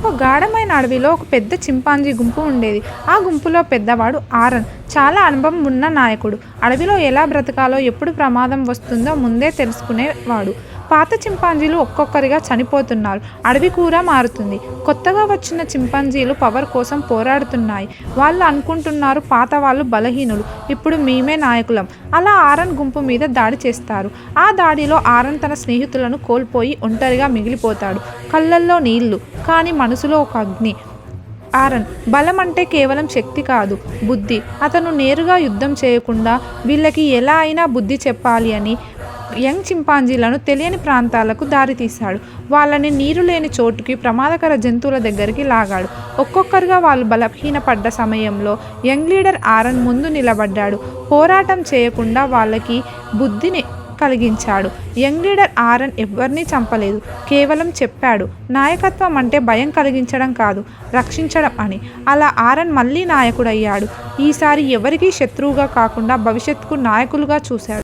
ఒక గాఢమైన అడవిలో ఒక పెద్ద చింపాంజీ గుంపు ఉండేది. ఆ గుంపులో పెద్దవాడు ఆరన్. చాలా అనుభవం ఉన్న నాయకుడు. అడవిలో ఎలా బ్రతకాలో, ఎప్పుడు ప్రమాదం వస్తుందో ముందే తెలుసుకునేవాడు. పాత చింపాంజీలు ఒక్కొక్కరిగా చనిపోతున్నారు. అడవి కూడా మారుతుంది. కొత్తగా వచ్చిన చింపాంజీలు పవర్ కోసం పోరాడుతున్నాయి. వాళ్ళు అనుకుంటున్నారు పాత వాళ్ళు బలహీనులు, ఇప్పుడు మేమే నాయకులం. అలా ఆరన్ గుంపు మీద దాడి చేస్తారు. ఆ దాడిలో ఆరన్ తన స్నేహితులను కోల్పోయి ఒంటరిగా మిగిలిపోతాడు. కళ్ళల్లో నీళ్లు, కానీ మనసులో ఒక అగ్ని. ఆరన్ బలం అంటే కేవలం శక్తి కాదు, బుద్ధి. అతను నేరుగా యుద్ధం చేయకుండా వీళ్ళకి ఎలా అయినా బుద్ధి చెప్పాలి అని యంగ్ చింపాంజీలను తెలియని ప్రాంతాలకు దారితీశాడు. వాళ్ళని నీరు లేని చోటుకి, ప్రమాదకర జంతువుల దగ్గరికి లాగాడు. ఒక్కొక్కరుగా వాళ్ళు బలహీనపడ్డ సమయంలో యంగ్ లీడర్ ఆరన్ ముందు నిలబడ్డాడు. పోరాటం చేయకుండా వాళ్ళకి బుద్ధిని కలిగించాడు. యంగ్ లీడర్ ఆరన్ ఎవరినీ చంపలేదు, కేవలం చెప్పాడు నాయకత్వం అంటే భయం కలిగించడం కాదు, రక్షించడం అని. అలా ఆరన్ మళ్ళీ నాయకుడయ్యాడు. ఈసారి ఎవరికీ శత్రువుగా కాకుండా భవిష్యత్తుకు నాయకులుగా చూశాడు.